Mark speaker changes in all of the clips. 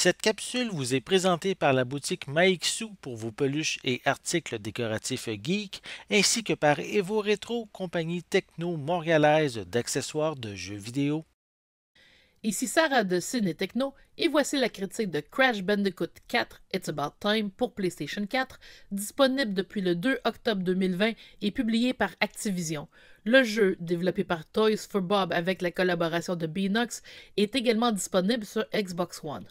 Speaker 1: Cette capsule vous est présentée par la boutique Maixu pour vos peluches et articles décoratifs geek, ainsi que par Evo Retro, compagnie techno montréalaise d'accessoires de jeux vidéo.
Speaker 2: Ici Sarah de Ciné Techno et voici la critique de Crash Bandicoot 4 It's About Time pour PlayStation 4, disponible depuis le 2 octobre 2020 et publié par Activision. Le jeu, développé par Toys for Bob avec la collaboration de Beenox, est également disponible sur Xbox One.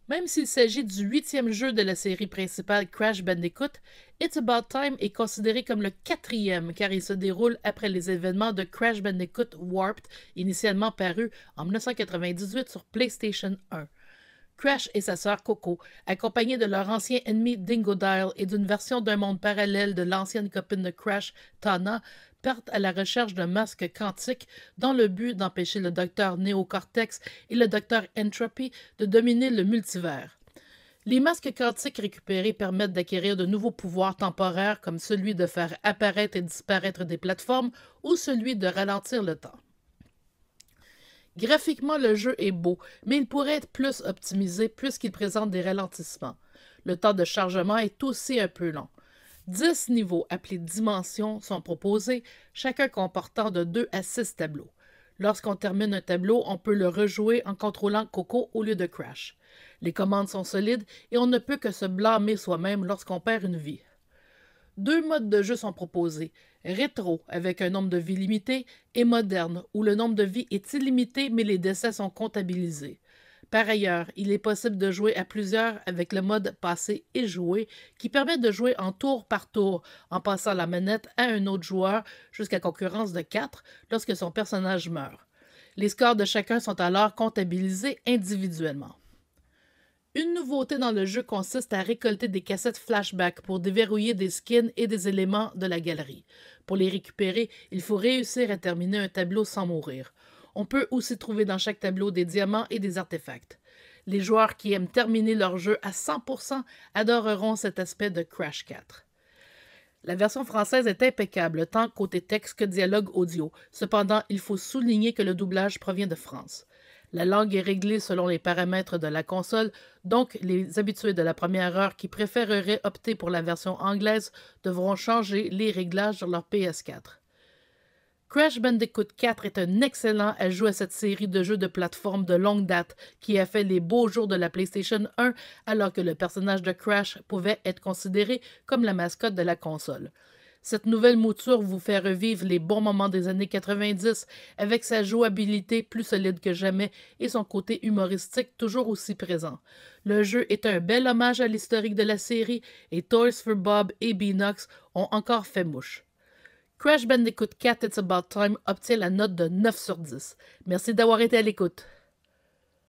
Speaker 2: Même s'il s'agit du 8e jeu de la série principale Crash Bandicoot, It's About Time est considéré comme le 4e car il se déroule après les événements de Crash Bandicoot Warped, initialement paru en 1998 sur PlayStation 1. Crash et sa sœur Coco, accompagnés de leur ancien ennemi Dingodile et d'une version d'un monde parallèle de l'ancienne copine de Crash, Tana, partent à la recherche d'un masque quantique dans le but d'empêcher le docteur Néocortex et le docteur Entropy de dominer le multivers. Les masques quantiques récupérés permettent d'acquérir de nouveaux pouvoirs temporaires comme celui de faire apparaître et disparaître des plateformes ou celui de ralentir le temps. Graphiquement, le jeu est beau, mais il pourrait être plus optimisé puisqu'il présente des ralentissements. Le temps de chargement est aussi un peu long. 10 niveaux appelés dimensions sont proposés, chacun comportant de 2 à 6 tableaux. Lorsqu'on termine un tableau, on peut le rejouer en contrôlant Coco au lieu de Crash. Les commandes sont solides et on ne peut que se blâmer soi-même lorsqu'on perd une vie. 2 modes de jeu sont proposés, rétro avec un nombre de vies limité et moderne où le nombre de vies est illimité mais les décès sont comptabilisés. Par ailleurs, il est possible de jouer à plusieurs avec le mode passer et jouer qui permet de jouer en tour par tour en passant la manette à un autre joueur jusqu'à concurrence de 4 lorsque son personnage meurt. Les scores de chacun sont alors comptabilisés individuellement. Une nouveauté dans le jeu consiste à récolter des cassettes flashback pour déverrouiller des skins et des éléments de la galerie. Pour les récupérer, il faut réussir à terminer un tableau sans mourir. On peut aussi trouver dans chaque tableau des diamants et des artefacts. Les joueurs qui aiment terminer leur jeu à 100% adoreront cet aspect de Crash 4. La version française est impeccable, tant côté texte que dialogue audio. Cependant, il faut souligner que le doublage provient de France. La langue est réglée selon les paramètres de la console, donc les habitués de la première heure qui préféreraient opter pour la version anglaise devront changer les réglages sur leur PS4. Crash Bandicoot 4 est un excellent ajout à cette série de jeux de plateforme de longue date qui a fait les beaux jours de la PlayStation 1 alors que le personnage de Crash pouvait être considéré comme la mascotte de la console. Cette nouvelle mouture vous fait revivre les bons moments des années 90 avec sa jouabilité plus solide que jamais et son côté humoristique toujours aussi présent. Le jeu est un bel hommage à l'historique de la série et Toys for Bob et Beenox ont encore fait mouche. Crash Bandicoot 4 It's About Time obtient la note de 9 sur 10. Merci d'avoir été à l'écoute.